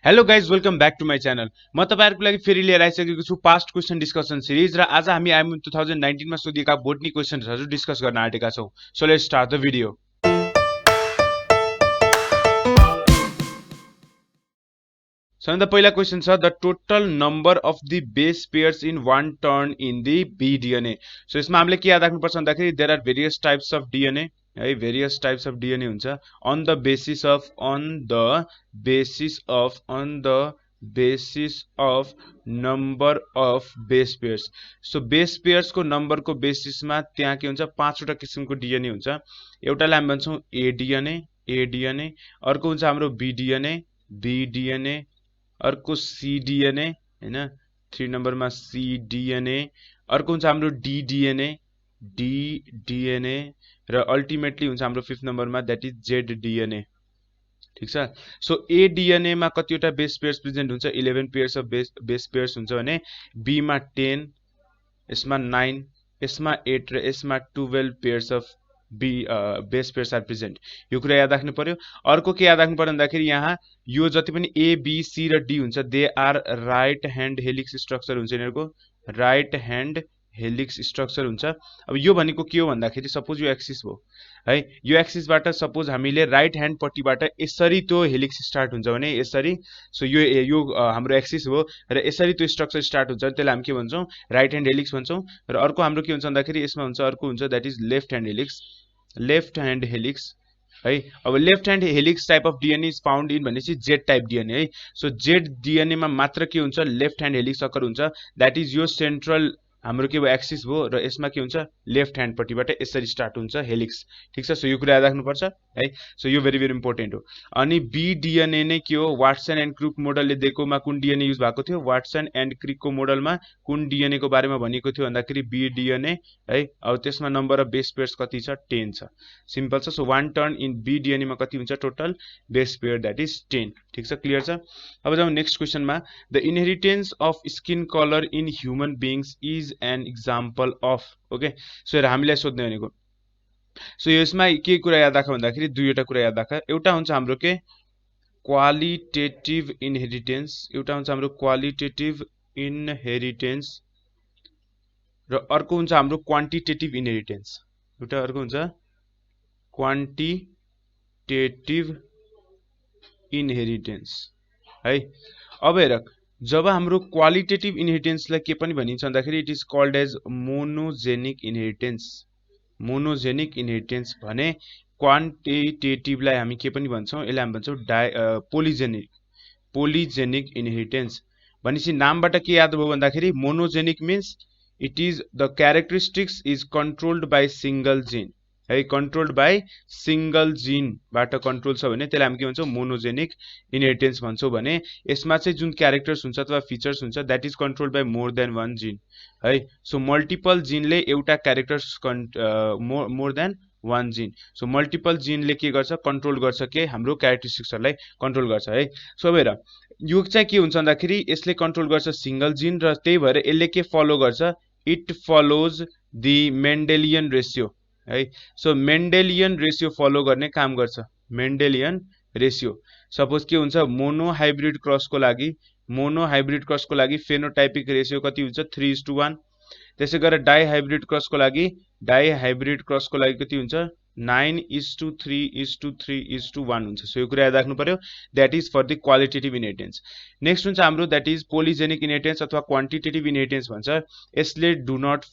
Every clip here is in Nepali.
Hello guys welcome back to my channel. म तपाईँहरूको लागि फेरि लिएर आइसकेको छु पास्ट क्वेसन डिस्कसन सिरिज र आज हामी आइएमएम 2019 मा सोधिएका बोटनी क्वेसनहरु डिस्कस गर्न आँटेका छौं। So let's start the video. So the पहिला क्वेसन छ the total number of the base pairs in one turn in the B DNA. So यसमा हामीले के याद राख्नुपर्छ भन्दाखेरि there are various types of DNA है, भेरियस टाइप्स अफ डीएनए हुन्छ on the basis of number of base pairs। So base pairs को नम्बर को बेसिसमा त्यहाँ के हुन्छ पाँचवटा किसिमको डीएनए हुन्छ। एउटालाई हामी भन्छौं ए डीएनए, अर्को हुन्छ हाम्रो बी डीएनए, अर्को सी डीएनए हैन, 3 नम्बरमा सी डीएनए, अर्को हुन्छ हाम्रो डी डीएनए र अल्टिमेटली हुन्छ हाम्रो 5th नम्बरमा दैट इज जेड डीएनए। ठीक छ। सो ए डीएनए मा कतिवटा बेस पेयर्स प्रेजेन्ट हुन्छ 11 पेयर्स अफ बेस पेयर्स हुन्छ भने बी मा 10, यसमा 9, यसमा 8 र यसमा 12 pairs of base pairs are present. यो कुरा याद राख्नु पर्यो। अर्को के याद राख्नु पर्यो भन्दाखेरि यहाँ यो जति पनि ए बी सी र डी हुन्छ they are right hand helix structure हुन्छ, यिनीहरुको राइट ह्यान्ड हेलिक्स स्ट्रक्चर हुन्छ। अब यो भनेको के हो भन्दाखेरि सपोज यो एक्सिस हो है, यो एक्सिसबाट सपोज हामीले राइट ह्यान्ड पट्टिबाट यसरी त्यो हेलिक्स स्टार्ट हुन्छ भने यसरी, सो यो हाम्रो एक्सिस हो र यसरी त्यो स्ट्रक्चर स्टार्ट हुन्छ त्यसलाई हामी के भन्छौं राइट ह्यान्ड हेलिक्स भन्छौं। र अर्को हाम्रो के हुन्छ भन्दाखेरि यसमा हुन्छ अर्को हुन्छ that is left hand helix है। अब left hand helix type of DNA is found in भनेपछि जेड टाइप डीएनए है। सो जेड डीएनए मा मात्र के हुन्छ लेफ्ट ह्यान्ड हेलिक्स अकर हुन्छ, दैट इज यो सेन्ट्रल हाम्रो के भयो एक्सिस भयो र यसमा के हुन्छ लेफ्ट ह्यान्ड पट्टिबाट यसरी स्टार्ट हुन्छ हेलिक्स। ठीक छ। सो यो कुरा याद राख्नुपर्छ है। सो यो भेरी इम्पोर्टेन्ट हो। अनि बी डीएनए नै के हो वाटसन एन्ड क्रिक मोडलले दिएकोमा कुन डीएनए युज भएको थियो, वाटसन एन्ड क्रिकको मोडलमा कुन डीएनए को बारेमा भनिएको थियो भन्दाखेरि बी डीएनए है। अब त्यसमा नम्बर अफ बेस पेयर्स कति छ 10 छ, सिम्पल छ। So one turn in B DNA मा कति हुन्छ total base pair that is 10। ठीक छ, क्लियर छ। अब जाउँ नेक्स्ट क्वेसनमा। The inheritance of skin colour in human beings is an example of. Okay, so हामीलाई सोध्ने भनेको सो यसमा के कुरा याद राख भन्दाखेरि दुईवटा कुरा याद राख। एउटा हुन्छ हाम्रो के क्वालिटेटिभ इनहेरिटेन्स, एउटा हुन्छ हाम्रो क्वालिटेटिभ इनहेरिटेन्स र अर्को हुन्छ हाम्रो क्वान्टिटेटिभ इनहेरिटेन्स। एउटा अर्को हुन्छ क्वान्टिटेटिभ इनहेरिटेन्स है। अब हेर जब हाम्रो क्वालिटेटिभ इनहेरिटेन्सलाई के पनि भनिन्छ भन्दाखेरि it is called as monogenic inheritance. Monogenic inheritance भने क्वान्टिटेटिभलाई हामी के पनि भन्छौं, यसलाई हामी भन्छौं पोलिजेनिक इनहेरिटेन्स। भनेपछि नामबाट के याद भयो भन्दाखेरि monogenic means it is the characteristics is controlled by single gene है, कन्ट्रोल्ड बाइ सिंगल जीनबाट कन्ट्रोल छ भने त्यसलाई हामी के भन्छौं मोनोजेनिक इनहेरिटेन्स भन्छौं। भने यसमा चाहिँ जुन क्यारेक्टर्स हुन्छ अथवा फिचर्स हुन्छ that is controlled by more than one gene है। सो मल्टिपल जीनले एउटा characters more than one gene, so multiple जीनले के गर्छ कन्ट्रोल गर्छ के हाम्रो क्यारेक्टरिस्टिक्सहरुलाई कन्ट्रोल गर्छ है। सो हेर यो चाहिँ के हुन्छ भन्दाखेरि यसले कन्ट्रोल गर्छ सिंगल जीन र त्यही भएर यसले के फलो गर्छ it follows the Mendelian ratio है। सो मेन्डेलियन रेशियो फलो गर्ने काम गर्छ मेन्डेलियन रेशियो। सपोज के हुन्छ मोनो हाइब्रिड क्रसको लागि फेनोटाइपिक रेशियो कति हुन्छ 3:1। त्यसै गरेर डाइ हाइब्रिड क्रसको लागि कति हुन्छ 9:3:3:1 हुन्छ। सो यो कुरा याद राख्नु पर्यो। That is for the qualitative inheritance. Next हुन्छ हाम्रो दैट इज पोलिजेनिक इनहेरिटेन्स अथवा क्वान्टिटेटिभ इनहेरिटेन्स भन्छ। यसले डु नट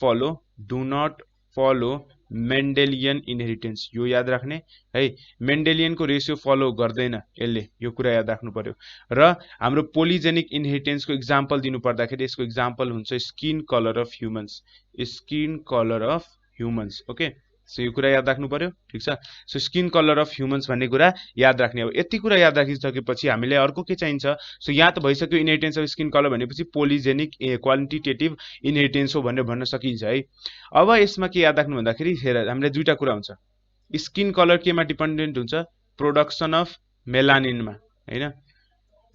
फलो मेन्डेलियन इनहेरिटेन्स, यो याद राख्ने है। मेन्डेलियन को रेशियो फलो गर्दैन यसले, यो कुरा याद राख्नु पर्यो। र हाम्रो पोलिजेनिक इनहेरिटेन्स को एक्जाम्पल दिनु पर्दाखेरि यसको एक्जाम्पल हुन्छ skin colour of humans. Okay, so यो कुरा याद राख्नु पर्यो। ठीक छ। So skin colour of humans भन्ने कुरा याद राख्ने। अब यति कुरा याद राखिसकेपछि हामीले अर्को के चाहिन्छ, सो यहाँ त भइसक्यो इनहेरिटेन्स अफ स्किन कलर भनेपछि पोलिजेनिक क्वान्टिटेटिभ इनहेरिटेन्स हो भनेर भन्न सकिन्छ है। अब यसमा के याद राख्नु भन्दाखेरि हेर हामीले दुईटा कुरा हुन्छ, स्किन कलर केमा डिपेन्डेन्ट हुन्छ प्रोडक्सन अफ मेलानिनमा हैन,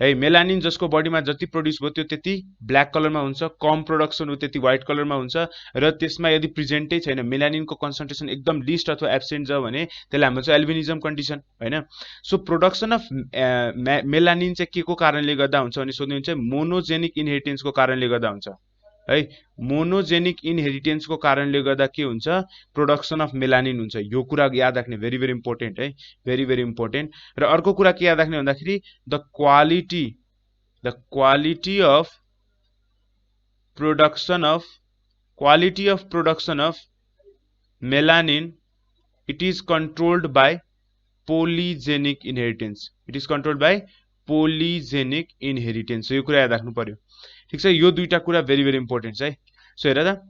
है। मेलानिन जसको बडीमा जति प्रोड्युस भयो त्यो त्यति ब्ल्याक कलरमा हुन्छ, कम प्रोडक्सन हो त्यति व्हाइट कलरमा हुन्छ, र त्यसमा यदि प्रेजेन्टै छैन, मेलानिनको कन्सन्ट्रेसन एकदम लिस्ट अथवा एब्सेन्ट छ भने त्यसलाई हाम्रो चाहिँ एल्बिनिजम कन्डिसन हैन। सो प्रोडक्सन अफ मेलानिन चाहिँ के को कारणले गर्दा हुन्छ भने सोध्नुहुन्छ, मोनोजेनिक इनहेरिटेन्सको कारणले गर्दा हुन्छ है। मोनोजेनिक इनहेरिटेन्सको कारणले गर्दा के हुन्छ, प्रोडक्सन अफ मेलानिन हुन्छ। यो कुरा याद राख्ने, भेरी भेरी इम्पोर्टेन्ट है, भेरी भेरी इम्पोर्टेन्ट। र अर्को कुरा के याद राख्ने भन्दाखेरि the quality of production of melanin it is controlled by polygenic inheritance. It is controlled by polygenic inheritance. यो कुरा याद राख्नु पर्यो, ठीक छ। यो दुईटा कुरा भेरी भेरी इम्पोर्टेन्ट छ है। सो हेर त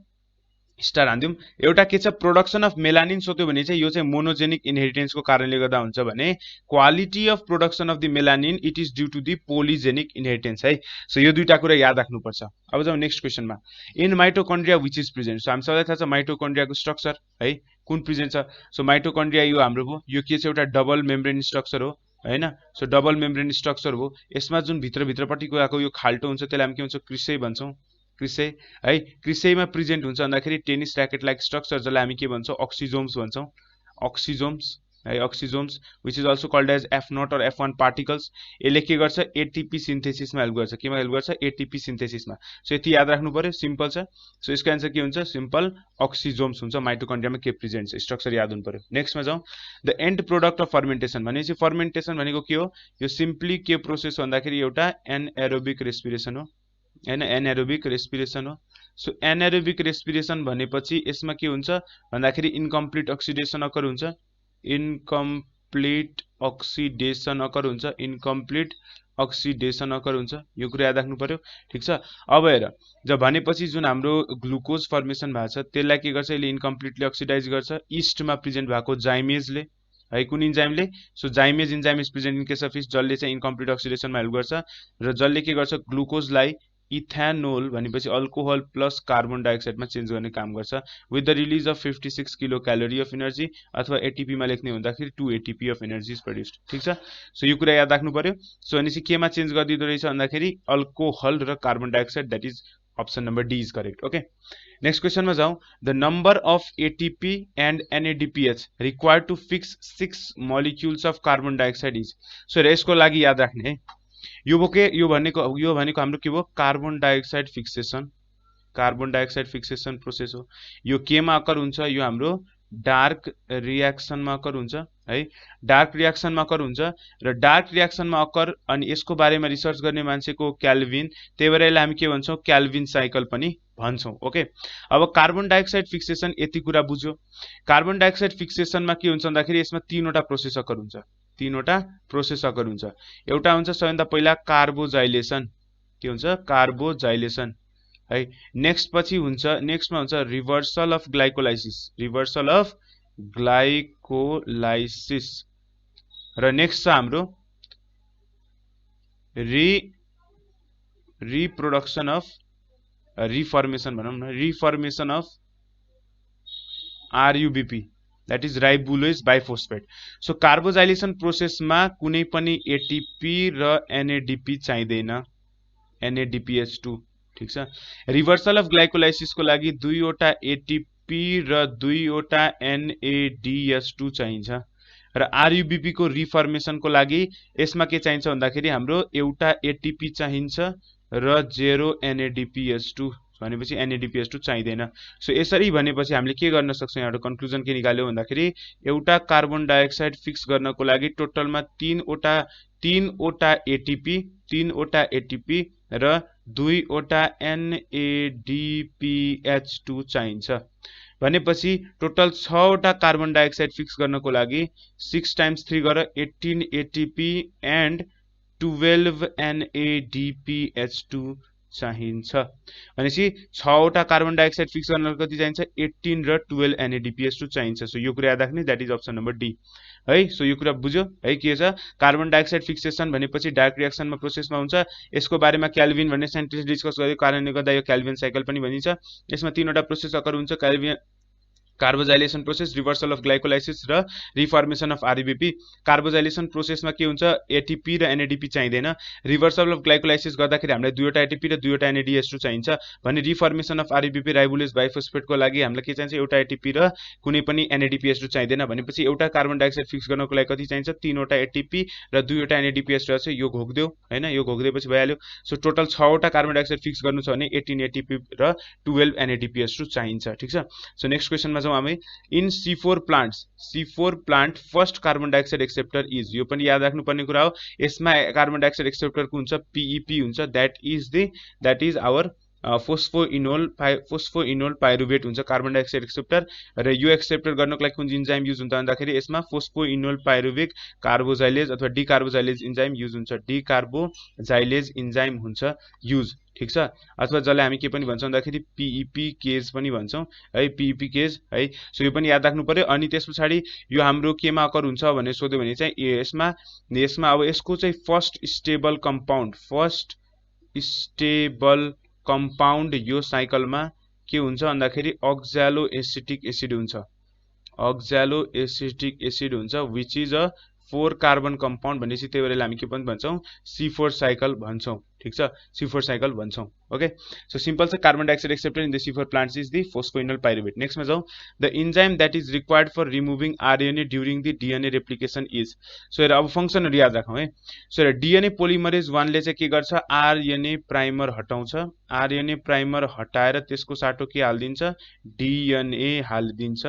स्टार हान्दिउँ। एउटा के छ, प्रोडक्सन अफ मेलानिन सोध्यो भने चाहिँ यो चाहिँ मोनोजेनिक इनहेरिटेन्सको कारणले गर्दा हुन्छ भने quality of production of the melanin it is due to the polygenic inheritance है। सो यो दुईटा कुरा याद राख्नुपर्छ। अब जाउँ नेक्स्ट क्वेसनमा। In mitochondria which is present. So हामी सबैलाई थाहा छ माइटोकन्ड्रियाको स्ट्रक्चर है, कुन प्रेजेन्ट छ। सो माइटोकन्ड्रिया यो हाम्रो भयो, यो के छ, एउटा डबल मेम्ब्रेन स्ट्रक्चर हो हैन। सो डबल मेम्ब्रेन स्ट्रक्चर हो, यसमा जुन भित्रपट्टिको आएको यो खाल्टो हुन्छ त्यसलाई हामी के भन्छौँ, क्रिसै भन्छौँ, क्रिसै है। क्रिसैमा प्रेजेन्ट हुन्छ भन्दाखेरि टेनिस र्याकेट लाइक स्ट्रक्चर, जसलाई हामी के भन्छौँ, अक्सिजोम्स भन्छौँ, अक्सिजोम्स है, oxysomes which is also called as F0 और F1 पार्टिकल्स। यसले के गर्छ, एटिपी सिन्थेसिसमा हेल्प गर्छ। केमा हेल्प गर्छ, एटिपी सिन्थेसिसमा। सो यति याद राख्नु पर्यो, सिम्पल छ। सो यसको एन्सर के हुन्छ, सिम्पल अक्सिजोम्स हुन्छ। माइटोकन्ड्रियामा के प्रेजेन्ट छ, स्ट्रक्चर याद हुनु पर्यो। नेक्स्टमा जाउँ। The and product of fermentation भनेपछि फर्मेन्टेसन भनेको के हो, यो सिम्पली के प्रोसेस भन्दाखेरि एउटा एनएरोबिक रेस्पिरेसन हो हैन, एनएरोबिक रेस्पिरेसन हो। सो एनएरोबिक रेस्पिरेसन भनेपछि यसमा के हुन्छ भन्दाखेरि इन्कम्प्लिट अक्सिडेसन अकर हुन्छ, इन्कम्प्लिट अक्सिडेसन अकर हुन्छ, इन्कम्प्लिट अक्सिडेसन अकर हुन्छ। यो कुरा याद राख्नु पर्यो, ठीक छ। अब हेर, जब भनेपछि जुन हाम्रो ग्लुकोज फर्मेसन भएको छ त्यसलाई के गर्छ, यसले इन्कम्प्लिटली अक्सिडाइज गर्छ इस्टमा प्रेजेन्ट भएको जाइमेजले है। कुन इन्जाइमले, so zymase enzyme is present in case of yeast, जसले चाहिँ इन्कम्प्लिट अक्सिडेसनमा हेल्प गर्छ, र जसले के गर्छ, ग्लुकोजलाई इथेनोल भनेपछि अल्कोहल प्लस कार्बन डाइअक्साइडमा चेन्ज गर्ने काम गर्छ with the release of 56 kilo calorie of energy, अथवा एटिपीमा लेख्ने हुँदाखेरि 2 ATP of energy is produced, ठीक छ। सो यो कुरा याद राख्नु पर्यो। सो भनेपछि केमा चेन्ज गरिदिँदो रहेछ भन्दाखेरि अल्कोहल र carbon dioxide, that is option number D is correct. Okay, next क्वेसनमा जाउँ। The number of ATP and NADPH required to fix 6 molecules of carbon dioxide is. So यसको लागि याद राख्ने है, यो भनेको हाम्रो के भयो, carbon dioxide fixation, carbon dioxide fixation process हो। यो केमा अकर हुन्छ, यो हाम्रो डार्क रियाक्सनमा अकर हुन्छ है, डार्क रियाक्सनमा अकर हुन्छ, र डार्क रियाक्सनमा अकर, अनि यसको बारेमा रिसर्च गर्ने मान्छेको क्याल्भिन, त्यही भएर यसलाई हामी के भन्छौँ, क्याल्भिन साइकल पनि भन्छौँ। ओके, अब कार्बन डाइअक्साइड फिक्सेसन यति कुरा बुझ्यो। कार्बन डाइअक्साइड फिक्सेसनमा के हुन्छ भन्दाखेरि यसमा 3वटा प्रोसेस अकर हुन्छ, 3वटा प्रोसेस अकर हुन्छ। एउटा हुन्छ सबैभन्दा पहिला कार्बोजाइलेसन, के हुन्छ, कार्बोजाइलेसन है। नेक्स्टमा हुन्छ reversal of glycolysis, reversal of glycolysis, र नेक्स्ट छ हाम्रो रिप्रोडक्सन अफ, रिफर्मेसन भनौँ न, reformation of RuBP, that is ribulose biphosphate. So carboxylation प्रोसेसमा कुनै पनि एटिपी र एनएडीपी चाहिँदैन, एनएडीपीएच2, ठीक छ। रिभर्सल अफ ग्लाइकोलाइसिसको लागि 2वटा एटिपी र 2वटा एनएडीएच2 चाहिन्छ, र आरयुबीपी को रिफर्मेसनको लागि यसमा के चाहिन्छ भन्दाखेरि हाम्रो एउटा एटिपी चाहिन्छ र 0 एनएडीपीएच2, भनेपछि एनएडीपीएच2 चाहिँदैन। सो यसरी भनेपछि हामीले के गर्न सक्छौँ, यहाँबाट कन्क्लुजन के निकाल्यो भन्दाखेरि एउटा कार्बन डाइअक्साइड फिक्स गर्नको लागि टोटलमा 3वटा एटिपी र 2वटा एनएडीपीएच2 चाहिन्छ। भनेपछि टोटल 6वटा कार्बन डाइअक्साइड फिक्स गर्नको लागि 6 × 3 गरेर 18 एटिपी एन्ड 12 एनएडीपीएच2 चाहिन्छ। भनेपछि 6वटा कार्बन डाइअक्साइड फिक्स गर्न कति चाहिन्छ, 18 र 12 एनएडीपीएच2 चाहिन्छ। सो यो कुरा याद राख्ने, that is option number D है। सो यो कुरा बुझ्यो है, के छ कार्बन डाइअक्साइड फिक्सेसन भनेपछि डार्क रियाक्सनमा प्रोसेसमा हुन्छ। यसको बारेमा क्याल्भिन भन्ने साइन्टिस्ट डिस्कस गरेको कारणले गर्दा यो क्याल्भिन साइकल पनि भनिन्छ। यसमा 3वटा प्रोसेस अकर हुन्छ, कार्बोजाइलेसन प्रोसेस, रिभर्सल अफ ग्लाइकोलाइसिस र रिफर्मेसन अफ आरबिपी। कार्बोजाइलेसन प्रोसेसमा के हुन्छ, एटिपी र एनएडीपी चाहिँदैन। रिभर्सल अफ ग्लाइकोलाइसिस गर्दाखेरि हामीलाई 2वटा एटिपी र 2वटा एनएडीएस2 चाहिन्छ भने रिफर्मेसन अफ आरबिपी राइबोलेज बाइफोस्फेटको लागि हामीलाई के चाहिन्छ, एउटा एटिपी र कुनै पनि एनएडीपीएस2 चाहिँदैन। भनेपछि एउटा कार्बन डाइअक्साइड फिक्स गर्नको लागि कति चाहिन्छ, 3वटा एटिपी र 2वटा एनएडीपीएस2 छ, यो घोक्दियो हैन, यो घोक्दिएपछि भइहाल्यो। सो टोटल 6वटा कार्बन डाइअक्साइड फिक्स गर्नु छ भने 18 एटिपी र 12 एनएडीपीएस2 चाहिन्छ। ठीक छ। सो नेक्स्ट क्वेशनमा जाउँ हामी। In C4 plant first carbon dioxide acceptor is, यो पनि याद राख्नुपर्ने कुरा हो। यसमा कार्बन डाइअक्साइड एक्सेप्टरको हुन्छ पीईपी हुन्छ, that is our phosphoenol pyruvate हुन्छ कार्बन डाइअक्साइड एक्सेप्टर। र यो एक्सेप्टर गर्नको लागि कुन इन्जाइम युज हुन्छ भन्दाखेरि यसमा फोस्फोइनोल पाइरुविक कार्बोजाइलेज अथवा डिकार्बोजाइलेज इन्जाइम युज हुन्छ, डिकार्बोजाइलेज इन्जाइम हुन्छ युज। ठीक छ। अथवा जसलाई हामी के पनि भन्छौँ भन्दाखेरि पीईपी केज पनि भन्छौँ है, पीईपी केज है। सो यो पनि याद राख्नु पर्यो। अनि त्यस पछाडि यो हाम्रो केमा अकर हुन्छ भनेर सोध्यो भने चाहिँ यसमा अब यसको चाहिँ फर्स्ट स्टेबल कम्पाउन्ड यो साइकलमा के हुन्छ भन्दाखेरि अक्जालो एसिटिक एसिड हुन्छ, अक्जालो एसिटिक एसिड हुन्छ, which is a 4 carbon compound भनेपछि त्यही भएर हामी के पनि भन्छौँ, C4 साइकल भन्छौँ। ठीक छ, C4 साइकल भन्छौँ। ओके, सो सिम्पल छ। Carbon dioxide acceptor in the C4 plants is the phosphoenolpyruvate. नेक्स्टमा जाउँ। The enzyme that is required for removing RNA during the DNA replication is. So हेर अब फङ्सनहरू याद राखौँ है। सो हेर डीएनए पोलिमरेज 1ले चाहिँ के गर्छ, आरएनए प्राइमर हटाउँछ, आरएनए प्राइमर हटाएर त्यसको साटो के हालिदिन्छ, डीएनए हालिदिन्छ।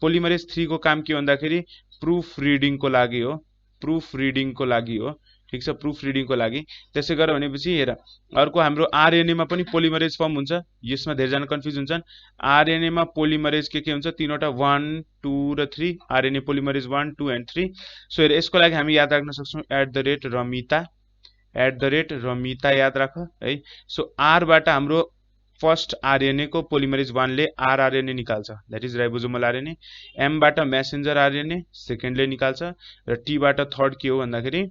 पोलिमरेज 3 को काम के भन्दाखेरि प्रुफ रिडिङको लागि हो, प्रुफ रिडिङको लागि हो। ठीक छ, प्रुफ रिडिङको लागि। त्यसै गरेर भनेपछि हेर अर्को हाम्रो आरएनए मा पनि पोलिमरेज फर्म हुन्छ, यसमा धेरैजना कन्फ्युज हुन्छन्। आरएनए मा पोलिमरेज के हुन्छ, 3वटा 1 2 र 3, आरएनए पोलिमरेज 1 2 एन्ड 3। सो हेर यसको लागि हामी याद राख्न सक्छौँ @रमिता, @रमिता याद राख है। सो आर बाट हाम्रो फर्स्ट आरएनए को पोलिमरेज 1 ले आरआरएनए निकाल्छ, that is ribosomal RNA. M बाट मेसेन्जर आरएनए सेकेन्डले निकाल्छ र टी बाट थर्ड के हो भन्दाखेरि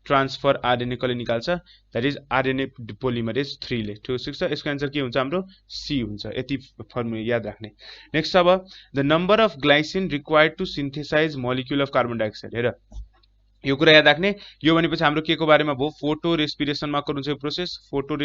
ट्रान्सफर आरएनए कसले निकाल्छ, दैट इज आरएनए पोलिमरेज 3 ले। ठिक छ, यसको आन्सर के हुन्छ हाम्रो सी हुन्छ। यति फर्मुला याद राख्ने। नेक्स्ट अब the number of glycine required to synthesise molecule of carbon dioxide. हेर यो कुरा याद राख्ने। यो भनेपछि हाम्रो के को बारेमा भयो, फोटो रेस्पिरेसनमा अकर हुन्छ यो प्रोसेस, फोटो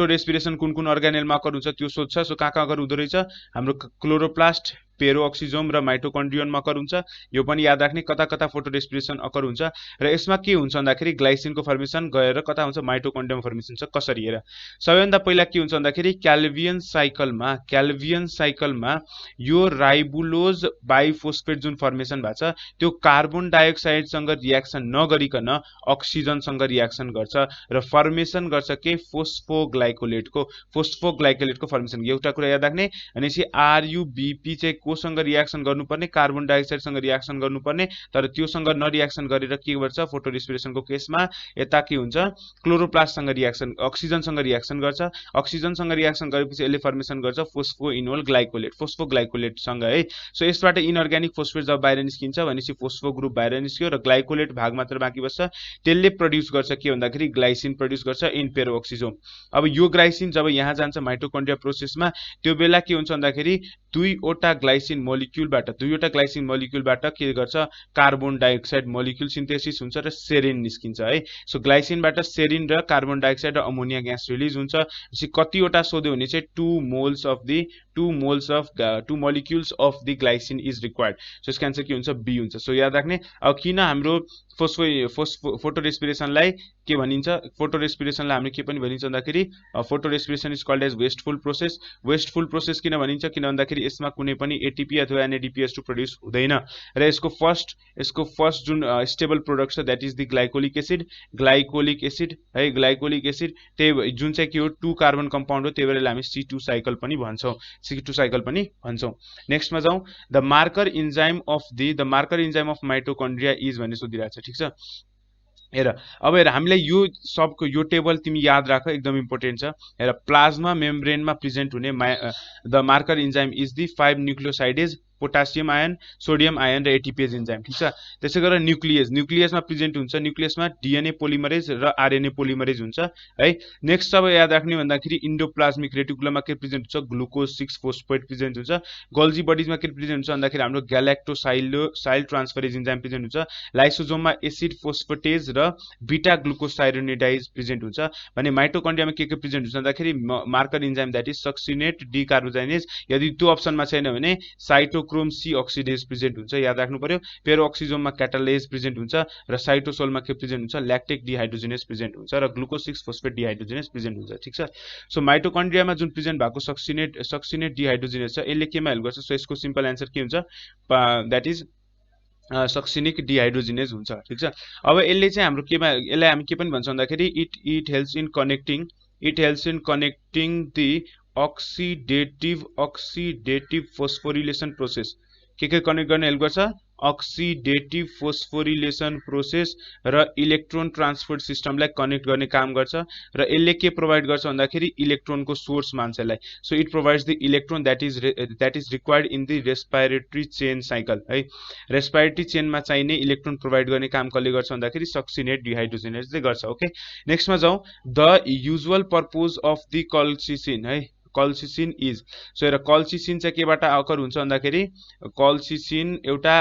रेस्पिरेसन कुन कुन अर्गानेलमा अकर हुन्छ त्यो सोध्छ। सो कहाँ कहाँ अकर हुँदो रहेछ, हाम्रो क्लोरोप्लास्ट, पेरोअक्सिजोम र माइटोकन्ड्रियनमा अकर हुन्छ। यो पनि याद राख्ने, कता कता फोटो रेस्पिरेसन अकर हुन्छ। र यसमा के हुन्छ भन्दाखेरि ग्लाइसिनको फर्मेसन गएर कता हुन्छ, माइटोकन्ड्रियम फर्मेसन छ। कसरी हेर, सबैभन्दा पहिला के हुन्छ भन्दाखेरि क्याल्भियन साइकलमा यो राइबुलोज बाइफोस्फेट जुन फर्मेसन भएको छ त्यो कार्बन डाइअक्साइड सँग रियाक्सन नगरिकन अक्सिजनसँग रियाक्सन गर्छ र फर्मेसन गर्छ के, फोस्फोग्लाइकोलेटको फर्मेसन। एउटा कुरा याद राख्ने, भनेपछि आरयुबीपी चाहिँ कोसँग रियाक्सन गर्नुपर्ने, कार्बन डाइअक्साइडसँग रियाक्सन गर्नुपर्ने, तर त्योसँग नरियाक्सन गरेर के गर्छ, फोटो रेस्पिरेसनको केसमा यता के हुन्छ, क्लोरोप्लास्टसँग रियाक्सन, अक्सिजनसँग रियाक्सन गर्छ। अक्सिजनसँग रियाक्सन गरेपछि यसले फर्मेसन गर्छ फोस्फोइनोल ग्लाइकोलेटसँग है। सो यसबाट इनअर्ग्यानिक फोस्फेट जब बाहिर निस्किन्छ भनेपछि फोस्फो ग्रुप बाहिर निस्क्यो र ग्लाइकोलेट भाग मात्र बाँकी बस्छ। त्यसले प्रड्युस गर्छ के भन्दाखेरि ग्लाइसिन प्रड्युस गर्छ इन पेरोअक्सिजोम। अब यो ग्लाइसिन जब यहाँ जान्छ माइटोकन्ड्रिया प्रोसेसमा त्यो बेला के हुन्छ भन्दाखेरि दुईवटा ग्लाइसिन मोलिक्युलबाट के गर्छ, कार्बन डाइअक्साइड मोलिक्युल सिन्थेसिस हुन्छ र सेरिन निस्किन्छ है। सो ग्लाइसिनबाट सेरिन र कार्बन डाइअक्साइड र अमोनिया ग्यास रिलिज हुन्छ। कतिवटा सोध्यो भने चाहिँ 2 molecules of the glycine is required. So यसको आन्सर के हुन्छ, बी हुन्छ। सो याद राख्ने। अब किन हाम्रो फोटो रेस्पिरेसनलाई के भनिन्छ, फोटो रेस्पिरेसनलाई हामीले के पनि भनिन्छ भन्दाखेरि photo respiration is called as wasteful process. Wasteful process किन भनिन्छ, किन भन्दाखेरि यसमा कुनै पनि एटिपी अथवा एनएडीपीएस2 प्रड्युस हुँदैन र यसको फर्स्ट जुन स्टेबल प्रोडक्ट छ that is the glycolic acid है। ग्लाइकोलिक एसिड त्यही जुन चाहिँ के हो 2 कार्बन कम्पाउन्ड हो, त्यही भएर हामी C2 साइकल पनि भन्छौँ। नेक्स्टमा जाउँ। The marker enzyme of mitochondria is भन्ने सोधिरहेको छ। ठिक छ, हेर अब हेर हामीलाई यो सबको यो टेबल तिमी याद राख, एकदम इम्पोर्टेन्ट छ। हेर प्लाज्मा मेम्ब्रेनमा प्रेजेन्ट हुने the marker enzyme is the 5 nucleosidase potassium ion, sodium ion र एटीपेज इन्जाइम। ठीक छ। त्यसै गरेर न्युक्लियसमा प्रेजेन्ट हुन्छ। न्युक्लियसमा डीएनए पोलिमरेज र आरएनए पोलिमरेज हुन्छ है। नेक्स्ट अब याद राख्ने भन्दाखेरि इन्डोप्लाज्मिक रेटिकुलममा के प्रेजेन्ट हुन्छ, ग्लुकोज 6 फोस्फेट प्रेजेन्ट हुन्छ। गोल्जी बडीजमा के प्रेजेन्ट हुन्छ भन्दाखेरि हाम्रो ग्यालेक्टोसाइल ट्रान्सफरेज इन्जाइम प्रेजेन्ट हुन्छ। लाइसोजोममा एसिड फोस्फेटेज र बीटा ग्लुकोसाइरोनिडाइज प्रेजेन्ट हुन्छ भने माइटोकन्ड्रियामा के प्रेजेन्ट हुन्छ भन्दाखेरि marker enzyme that is succinate decarboxylase. यदि त्यो अप्सनमा छैन भने साइटोक्रोम सी अक्सिडेज प्रेजेन्ट हुन्छ, याद राख्नु पर्यो। पेरोक्सिजोममा क्याटालेज प्रेजेन्ट हुन्छ र साइटोसोलमा के प्रेजेन्ट हुन्छ, ल्याक्टिक डिहाइड्रोजिनेज प्रेजेन्ट हुन्छ र ग्लुकोज 6 फोस्फेट डिहाइड्रोजिनेज प्रेजेन्ट हुन्छ। ठीक छ। सो माइटोकन्ड्रियामा जुन प्रेजेन्ट भएको सक्सिनेट डिहाइड्रोजिनेज छ यसले केमा हेल्प गर्छ, सो यसको सिम्पल एन्सर के हुन्छ, दैट इज सक्सिनिक डिहाइड्रोजिनेज हुन्छ। ठीक छ। अब यसले चाहिँ हाम्रो केमा, यसलाई हामी के पनि भन्छ भन्दाखेरि it helps in connecting the oxidative phosphorylation process. के कनेक्ट गर्ने हेल्प गर्छ, अक्सिडेटिभ फोस्फोरिलेसन प्रोसेस र इलेक्ट्रोन ट्रान्सपोर्ट सिस्टमलाई कनेक्ट गर्ने काम गर्छ र यसले के प्रोभाइड गर्छ भन्दाखेरि इलेक्ट्रोनको सोर्स मान्छेलाई। So it provides the electron that is required in the respiratory chain cycle है। रेस्पिरेटरी चेनमा चाहिने इलेक्ट्रोन प्रोभाइड गर्ने काम कसले गर्छ भन्दाखेरि सक्सिनेट डिहाइड्रोजिनेजले गर्छ। ओके, नेक्स्टमा जाउँ। The usual purpose of the colchicine है, कल्सिसिन इज। सो हेर कल्सिसिन चाहिँ केबाट अकर हुन्छ भन्दाखेरि कल्सिसिन एउटा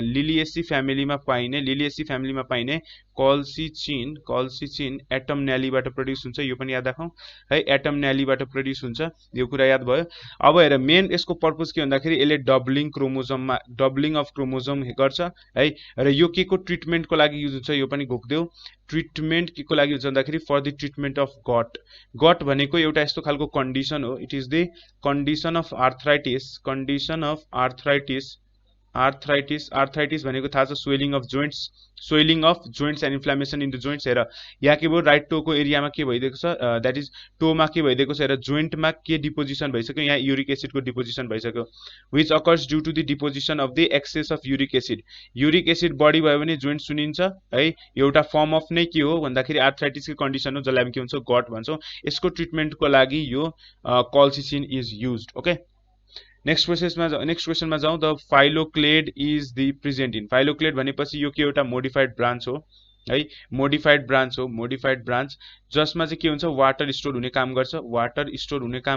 लिलिएसी फ्यामिलीमा पाइने कल्सिचिन एटम न्यालीबाट प्रड्युस हुन्छ। यो पनि याद राखौँ है, एटम न्यालीबाट प्रड्युस हुन्छ, यो कुरा याद भयो। अब हेर मेन यसको पर्पज के भन्दाखेरि यसले डबलिङ अफ क्रोमोजोम गर्छ है र यो के को ट्रिटमेन्टको लागि युज हुन्छ, यो पनि घोक्देऊ। ट्रिटमेन्ट के को लागि हुन्छ भन्दाखेरि for the treatment of gout भनेको एउटा यस्तो खालको कन्डिसन हो, it is the condition of arthritis भनेको थाहा छ, swelling of joints and inflammation in the joints. हेर यहाँ के भयो, राइट टोको एरियामा के भइदिएको छ, दैट इज टोमा के भइदिएको छ, हेर जोइन्टमा के डिपोजिसन भइसक्यो, यहाँ युरिक एसिडको डिपोजिसन भइसक्यो, which occurs due to the deposition of the excess of uric acid. Uric acid बढी भयो भने जोइन्ट सुनिन्छ है, एउटा फर्म अफ नै के हो भन्दाखेरि आर्थराइटिसको कन्डिसन हो जसलाई हामी के भन्छौँ, गट भन्छौँ। यसको ट्रिटमेन्टको लागि यो कल्सिसिन इज युज्ड। ओके, नेक्स्ट क्वेसनमा जाउँ। The phylloclade is the present in. Phylloclade भनेपछि यो के एउटा मोडिफाइड ब्रान्च हो है, मोडिफाइड ब्रान्च जसमा चाहिँ के हुन्छ, वाटर स्टोर हुने काम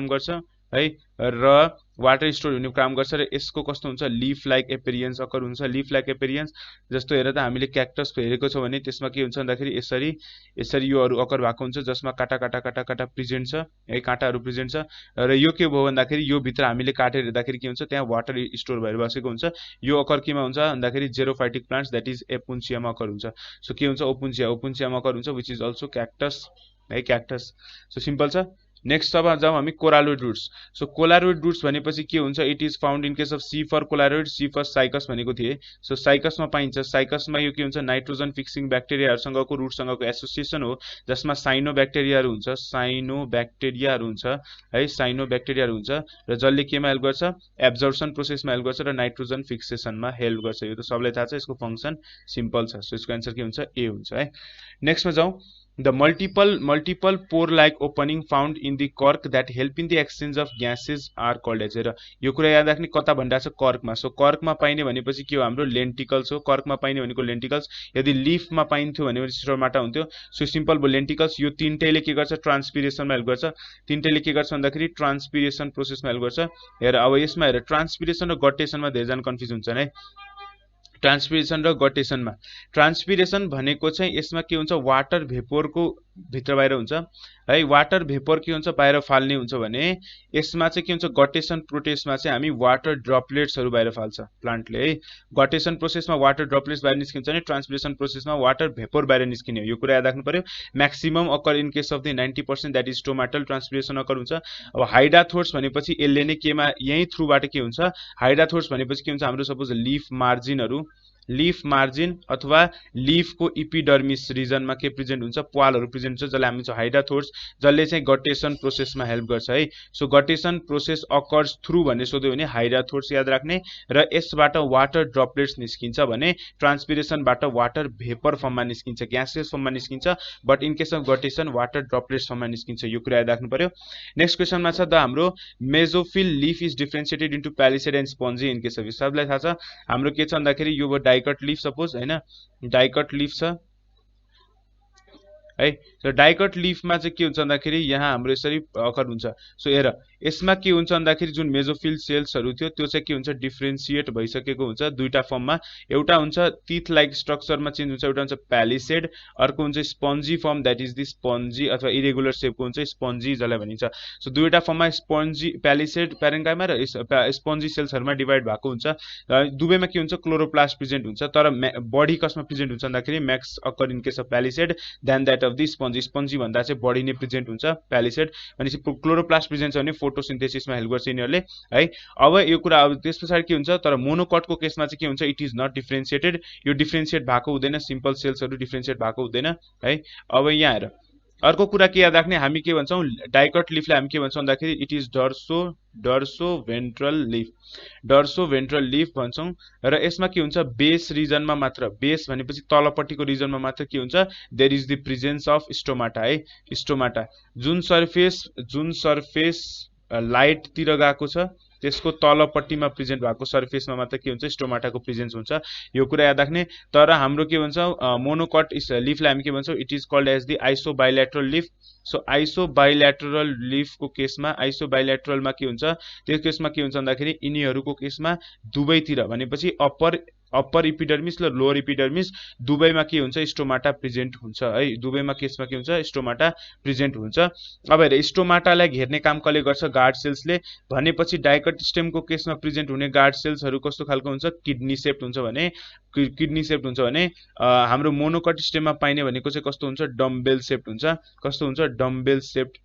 गर्छ है र वाटर स्टोर हुने काम गर्छ र यसको कस्तो हुन्छ, लिफ लाइक एपिरियन्स अकर हुन्छ। लिफ लाइक एपिरियन्स जस्तो हेर त हामीले क्याक्टस हेरेको छौँ भने त्यसमा के हुन्छ भन्दाखेरि यसरी योहरू अकर भएको हुन्छ जसमा काटा प्रेजेन्ट छ है, काँटाहरू प्रेजेन्ट छ र यो के भयो भन्दाखेरि यो भित्र हामीले काटेर हेर्दाखेरि के हुन्छ, त्यहाँ वाटर स्टोर भएर बसेको हुन्छ। यो अकर केमा हुन्छ भन्दाखेरि जेरोफाइटिक प्लान्ट्स दैट इज एपुन्सियामा अकर हुन्छ। सो के हुन्छ, ओपुन्सियामा अकर हुन्छ, विच इज अल्सो क्याक्टस है, क्याक्टस। सो सिम्पल छ। नेक्स्ट अब जाउँ हामी coralloid roots. So coralloid roots भनेपछि के हुन्छ, it is found in case of C for coralloid, C for Cycas भनेको थिए। सो साइकसमा पाइन्छ। साइकसमा यो के हुन्छ, नाइट्रोजन फिक्सिङ ब्याक्टेरियाहरूसँगको रुटसँगको एसोसिएसन हो जसमा साइनो ब्याक्टेरियाहरू हुन्छ है, र जसले केमा हेल्प गर्छ, एब्जर्प्सन प्रोसेसमा हेल्प गर्छ र नाइट्रोजन फिक्सेसनमा हेल्प गर्छ। यो त सबलाई थाहा छ, यसको फङ्सन सिम्पल छ। सो यसको एन्सर के हुन्छ, ए हुन्छ है। नेक्स्टमा जाउँ। The multiple pore-like opening found in the cork that help in the exchange of gases are called as। हेर यो कुरा याद राख्ने, कता भनिरहेको छ, कर्कमा। सो कर्कमा पाइने भनेपछि के हो, हाम्रो लेन्टिकल्स हो। कर्कमा पाइने भनेको लेन्टिकल्स। यदि लिफमा पाइन्थ्यो भने स्टोमाटा हुन्थ्यो। सो सिम्पल भयो, लेन्टिकल्स। यो तिनटैले के गर्छ, ट्रान्सपिरेसनमा हेल्प गर्छ। तिनटैले के गर्छ भन्दाखेरि ट्रान्सपिरेसन प्रोसेसमा हेल्प गर्छ। हेर अब यसमा हेर ट्रान्सपिरेसन र गटेसनमा धेरैजना कन्फ्युज हुन्छन् है। ट्रान्सपिरेसन र गटेसनमा, ट्रान्सपिरेसन भनेको चाहिँ यसमा के हुन्छ, वाटर भेपोरको भित्र बाहिर हुन्छ है, वाटर भेपोर के हुन्छ, बाहिर फाल्ने हुन्छ भने यसमा चाहिँ के हुन्छ, गटेसन प्रोसेसमा चाहिँ हामी वाटर ड्रपलेट्सहरू बाहिर फाल्छ प्लान्टले है। गटेसन प्रोसेसमा वाटर ड्रपलेट्स बाहिर निस्किन्छ भने ट्रान्सपिरेसन प्रोसेसमा वाटर भेपोर बाहिर निस्किने हो। यो कुरा याद राख्नु पर्यो। Maximum occur in case of the 90% that is stomatal transpiration occur हुन्छ। अब हाइड्राथोर्स भनेपछि यसले नै केमा, यही थ्रुबाट के हुन्छ, हाइड्राथोर्स भनेपछि के हुन्छ, हाम्रो सपोज लिफ मार्जिनहरू लिफ मार्जिन अथवा लिफको इपिडर्मिस रिजनमा के प्रेजेन्ट हुन्छ, प्वालहरु प्रेजेन्ट हुन्छ, जसलाई हामी भन्छौँ हाइड्राथोर्स, जसले चाहिँ गटेसन प्रोसेसमा हेल्प गर्छ है। सो गटेसन प्रोसेस अकर्स थ्रु भन्ने सोध्यो भने हाइड्राथोर्स याद राख्ने, र यसबाट वाटर ड्रपलेट्स निस्किन्छ भने ट्रान्सपिरेसनबाट वाटर भेपर फर्ममा निस्किन्छ, ग्यासियस फर्ममा निस्किन्छ, but in case of guttation water droplets फर्ममा निस्किन्छ। यो कुरा याद राख्नु पर्यो। नेक्स्ट क्वेशनमा छ द हाम्रो mesophyll leaf is differentiated into palisade and spongy in case of, सबलाई थाहा छ हाम्रो के छ भन्दाखेरि यो डाइकट लिफ सपोज हैन, डाइकट लिफ छ है। सो डाइकट लिफमा चाहिँ के हुन्छ भन्दाखेरि यहाँ हाम्रो यसरी अकर हुन्छ। सो हेर यसमा के हुन्छ भन्दाखेरि जुन मेजोफिल सेल्सहरु थियो त्यो चाहिँ के हुन्छ डिफरेन्शिएट भइसकेको हुन्छ दुईटा फर्ममा, एउटा हुन्छ टीथ लाइक स्ट्रक्चरमा चेन्ज हुन्छ, एउटा हुन्छ प्यालिसेड, अर्को हुन्छ स्पन्जी फर्म द्याट इज द स्पन्जी अथवा इरेगुलर शेपको हुन्छ स्पन्जी जसलाई भनिन्छ। सो दुईटा फर्ममा स्पन्जी प्यालिसेड प्यारेन्काइमा र स्पन्जी सेल्सहरुमा डिभाइड भएको हुन्छ। दुवैमा के हुन्छ क्लोरोप्लास्ट प्रेजेन्ट हुन्छ, तर बडी कसमा प्रेजेन्ट हुन्छ भन्दाखेरि max occur in case of palisade then that of the spongy, spongy भन्दा चाहिँ बडी नै प्रेजेन्ट हुन्छ प्यालिसेड। भनेपछि क्लोरोप्लास्ट प्रेजेन्ट छ भने फोटोसिन्थेसिसमा हेल्प गर्छ यिनीहरुले है। अब यो कुरा अब त्यसपछि के हुन्छ, तर मोनोकटको केसमा चाहिँ के हुन्छ इट इज नट डिफरेन्शिएटेड, यो डिफरेन्शिएट भएको हुँदैन, सिम्पल सेल्सहरु डिफरेन्शिएट भएको हुँदैन है। अब यहाँ हेर अर्को कुरा के याद राख्ने, हामी के भन्छौं डाइकट लिफलाई हामी के भन्छौं भन्दाखेरि it is dorso ventral leaf, dorso ventral leaf भन्छौं। र यसमा के हुन्छ बेस रिजनमा मात्र, बेस भनेपछि तलपट्टिको रिजनमा मात्र के हुन्छ there is the presence of stomata है। स्टोमाटा जुन सर्फेस लाइट तिर गएको छ त्यसको तलपट्टिमा प्रेजेन्ट भएको सर्फेसमा मात्र के हुन्छ स्टोमाटाको प्रेजेन्स हुन्छ, यो कुरा याद राख्ने। तर हाम्रो के भन्छौं मोनोकट लिफलाई हामी के भन्छौं it is called as the isobilateral leaf. So isobilateral लिफको केसमा, आइसोबाइलेटरलमा के हुन्छ त्यो केसमा के हुन्छ भन्दाखेरि यिनीहरुको केसमा दुवैतिर भनेपछि अप्पर इपिडर्मिस र लोअर इपिडर्मिस दुवैमा के हुन्छ स्टोमाटा प्रेजेन्ट हुन्छ है, दुवैमा केसमा के हुन्छ स्टोमाटा प्रेजेन्ट हुन्छ। अब हेर स्टोमाटालाई घेर्ने काम कसले गर्छ गार्ड सेल्सले, भनेपछि डाइकट स्टेमको केसमा प्रेजेन्ट हुने गार्ड सेल्सहरु कस्तो खालको हुन्छ किडनी शेप्ड हुन्छ भने, किडनी शेप्ड हुन्छ भने हाम्रो मोनोकट स्टेममा पाइने भनेको चाहिँ कस्तो हुन्छ डम्बेल शेप्ड हुन्छ, कस्तो हुन्छ dumbbell shaped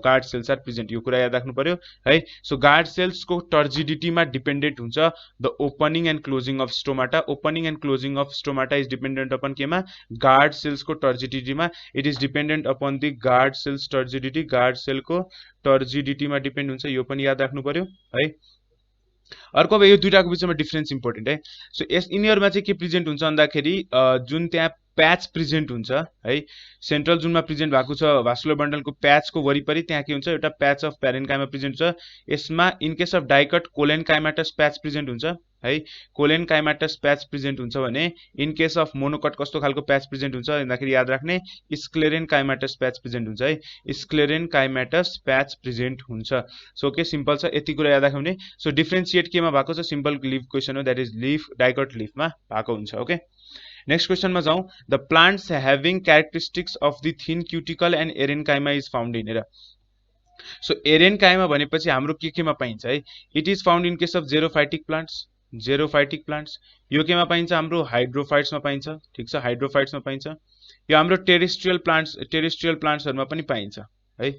guard cells are present, यो कुरा याद राख्नु पर्यो है। सो गार्ड सेल्सको टर्जिडिटीमा डिपेन्डेन्ट हुन्छ the opening and closing of stomata, opening and closing of stomata is dependent upon केमा गार्ड सेल्सको टर्जिडिटीमा, it is dependent upon the guard cells turgidity, guard सेलको टर्जिडिटीमा डिपेन्ड हुन्छ, यो पनि याद राख्नु पर्यो है। अर्को अब यो दुईटाको बिचमा डिफरेन्स इम्पोर्टेन्ट है। सो यस यिनीहरुमा चाहिँ के प्रेजेन्ट हुन्छ भन्दाखेरि जुन त्यहाँ प्याच प्रेजेन्ट हुन्छ है, सेन्ट्रल जुनमा प्रेजेन्ट भएको छ भास्कुलर बन्डलको प्याचको वरिपरि त्यहाँ के हुन्छ एउटा प्याच अफ प्यारेन्काइमा प्रेजेन्ट हुन्छ। यसमा in case of डाइकट कोलेनकाइमाटस patch present हुन्छ है, कोलेनकाइमाटस प्याच प्रेजेन्ट हुन्छ भने इन केस अफ मोनोकट कस्तो खालको प्याच प्रेजेन्ट हुन्छ भन्दाखेरि याद राख्ने स्क्लेरेनकाइमाटस प्याच प्रेजेन्ट हुन्छ है, स्क्लेरेनकाइमाटस प्याच प्रेजेन्ट हुन्छ। सो के सिम्पल छ यति कुरा याद राख्नु। सो डिफरेन्शिएट केमा भएको छ सिम्पल लिफ क्वेशन हो, दैट इज लिफ डाइकट लिफमा भएको हुन्छ। ओके नेक्स्ट क्वेशनमा जाउँ, the plants having characteristics of the thin cuticle and एरेन्काइमा is found in हेर। सो एरेन्काइमा भनेपछि हाम्रो के केमा पाइन्छ है, it is found in case of xerophytic plants, xerophytic plants यो केमा पाइन्छ हाम्रो हाइड्रोफाइट्समा पाइन्छ, ठीक छ हाइड्रोफाइट्समा पाइन्छ। यो हाम्रो टेरेस्ट्रियल प्लान्ट्सहरुमा पनि पाइन्छ है,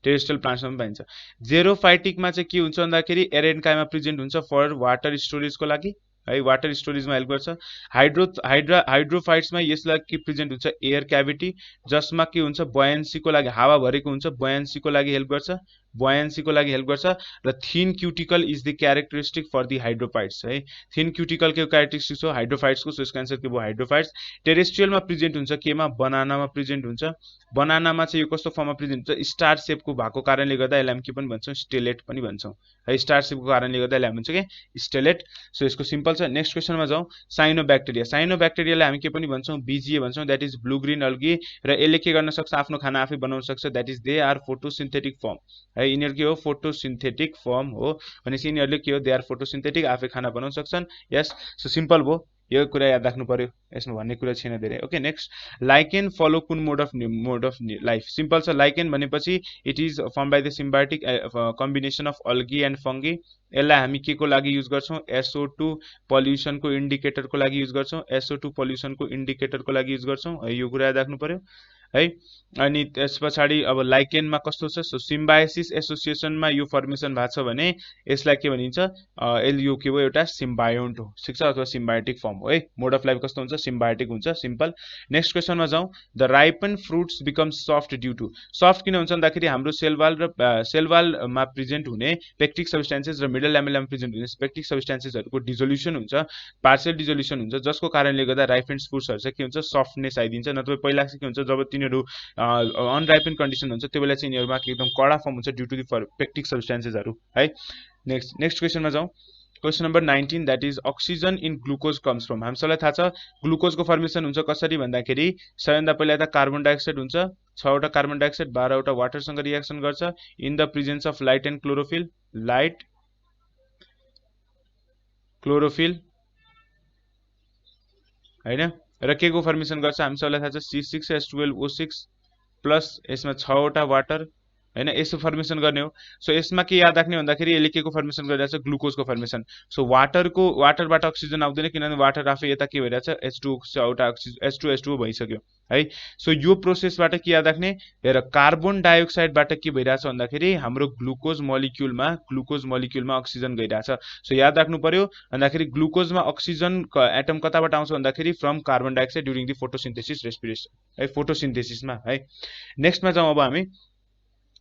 टेरेस्ट्रियल प्लान्ट्समा पनि पाइन्छ। जेरोफाइटिकमा चाहिँ के हुन्छ भन्दाखेरि एरेन्काइमा प्रेजेन्ट हुन्छ फर वाटर स्टोरेजको लागि है, वाटर स्टोरेजमा हेल्प गर्छ। हाइड्रोफाइट्समा यसलाई के प्रेजेन्ट हुन्छ एयर क्याभिटी जसमा के हुन्छ बयान्सीको लागि हावा भरेको हुन्छ, बयान्सीको लागि हेल्प गर्छ, बयान्सीको लागि हेल्प गर्छ। र thin cuticle is the characteristic for the hydrophytes है, थिन क्युटिकल के क्यारेक्टरिस्टिक हो हाइड्रोफाइट्सको, सो यसको आन्सर के भयो हाइड्रोफाइट्स। टेरेस्ट्रियलमा प्रेजेन्ट हुन्छ केमा बनानामा प्रेजेन्ट हुन्छ, बनानामा चाहिँ यो कस्तो फर्ममा प्रेजेन्ट हुन्छ स्टार शेपको भएको कारणले गर्दा यसलाई हामी के पनि भन्छौं स्टेलेट पनि भन्छौं है, स्टार शेपको कारणले गर्दा यसलाई हामी भन्छौं के स्टेलेट। सो यसको सिम्पल छ। नेक्स्ट क्वेशनमा जाउँ, साइनोब्याक्टेरिया, साइनोब्याक्टेरियालाई हामी के पनि भन्छौं बीजीए भन्छौं, that is blue green algae. र यसले के गर्न सक्छ आफ्नो खाना आफै बनाउन सक्छ, that is they are photosynthetic form है, यिनीहरु के हो फोटोसिन्थेटिक फर्म हो भनेपछि यिनीहरुले के हो दे आर फोटोसिन्थेटिक आफै खाना बनाउन सक्छन्। यस सो सिम्पल भयो, यो कुरा याद राख्नु पर्यो, यसमा भन्ने कुरा छैन धेरै। ओके नेक्स्ट, लाइकेन फलो कुन मोड अफ लाइफ, सिम्पल छ लाइकेन भनेपछि it is form by the symbiotic combination of algae and fungi. यसलाई हामी के को लागि युज गर्छौं SO2 पल्युसनको इन्डिकेटरको लागि युज गर्छौं, SO2 पल्युसनको इन्डिकेटरको लागि युज गर्छौं, यो कुरा याद राख्नु पर्यो है। अनि त्यस पछाडि अब लाइकेनमा कस्तो छ, सो सिम्बायोसिस एसोसिएसनमा यो फर्मेसन भएको छ भने यसलाई के भनिन्छ, यो के हो, एउटा सिम्बायोन्ट हो, ठिक छ, अथवा सिम्बायोटिक फर्म हो है। मोड अफ लाइफ कस्तो हुन्छ, सिम्बायोटिक हुन्छ, सिम्पल। नेक्स्ट क्वेसनमा जाउँ। The ripen fruits become soft due to, soft किन हुन्छ भन्दाखेरि हाम्रो सेलवालमा प्रेजेन्ट हुने पेक्टिक सब्स्टेन्सेस र मिडल ल्यामेलामा प्रेजेन्ट हुने पेक्टिक सब्स्टेन्सेसहरूको डिजोल्युसन हुन्छ, पार्शियल डिजोल्युसन हुन्छ, जसको कारणले गर्दा राइपेन्ड फ्रुट्सहरू चाहिँ के हुन्छ, सफ्टनेस आइदिन्छ। नत्र पहिला चाहिँ के हुन्छ, जब तिनीहरू अनराइपेन्ड कन्डिसन हुन्छ त्यो बेला चाहिँ यिनीहरूमा एकदम कडा फर्म हुन्छ ड्यू टु दि पेक्टिक सब्स्टेन्सेसहरू है। नेक्स्ट क्वेसनमा जाउँ। Question number 19 that is oxygen in glucose comes from, हामी सबैलाई थाहा छ ग्लुकोजको फर्मेसन हुन्छ कसरी भन्दाखेरि सबैभन्दा पहिला त कार्बन डाइअक्साइड हुन्छ, 6वटा कार्बन डाइअक्साइड 12वटा वाटरसँग रियाक्सन गर्छ in the presence of light and chlorophyll, light chlorophyll हैन, र के को फर्मेसन गर्छ हामी सबैलाई थाहा छ C6H12O6 प्लस यसमा 6वटा वाटर हैन, यसो फर्मेसन गर्ने हो। सो यसमा के याद राख्ने भन्दाखेरि यसले के को फर्मेसन गरिरहेछ, ग्लुकोजको फर्मेसन। सो वाटरबाट अक्सिजन आउँदैन किनभने वाटर आफै यता के भइरहेछ, H2H2O भइसक्यो है। सो यो प्रोसेसबाट के याद राख्ने, हेर कार्बन डाइअक्साइडबाट के भइरहेछ भन्दाखेरि हाम्रो ग्लुकोज मलिक्युलमा अक्सिजन गइरहेछ। सो याद राख्नु पर्यो भन्दाखेरि ग्लुकोजमा अक्सिजन एटम कताबाट आउँछ भन्दाखेरि from carbon dioxide during the photosynthesis respiration है, फोटोसिन्थेसिसमा है। नेक्स्टमा जाउँ अब हामी।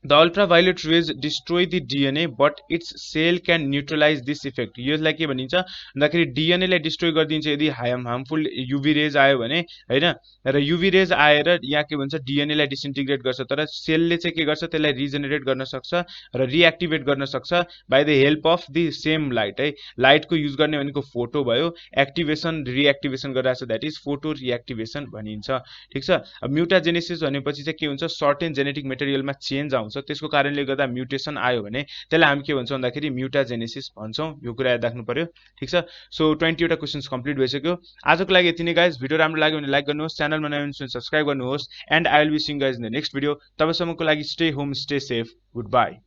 The ultraviolet rays destroy the DNA but its cell can neutralize this effect, यसलाई के भनिन्छ भन्दाखेरि DNA लाई डिस्ट्रोय गरिदिन्छ यदि हार्मफुल युभी रेज आयो भने हैन, र युभी रेज आएर यहाँ के भन्छ DNA लाई डिसइन्टिग्रेट गर्छ, तर सेलले चाहिँ के गर्छ, त्यसलाई रिजेनेरेट गर्न सक्छ र रिएक्टिभेट गर्न सक्छ by the help of the same light है। लाइटको युज गर्ने भनेको फोटो भयो, एक्टिभेसन रिएक्टिभेसन गरिरहेछ द्याट इज फोटो रिएक्टिभेसन भनिन्छ, ठिक छ। अब म्युटाजेनेसिस भनेपछि चाहिँ के हुन्छ, सर्टेन जेनेटिक मेटेरियलमा चेन्ज आउँछ, त्यसको कारणले गर्दा म्युटेसन आयो भने त्यसलाई हामी के भन्छौँ भन्दाखेरि म्युटाजेनेसिस भन्छौँ, यो कुरा याद राख्नु पर्यो, ठिक छ। सो 20 वटा क्वेशन्स कम्प्लिट भइसक्यो। आजको लागि यति नै गाइज, भिडियो राम्रो लाग्यो भने लाइक गर्नुहोस्, च्यानलमा नयाँ हुनुहुन्छ भने सब्स्क्राइब गर्नुहोस्, and I will be seeing guys in the next video. तबसम्मको लागि stay home, stay safe, good by.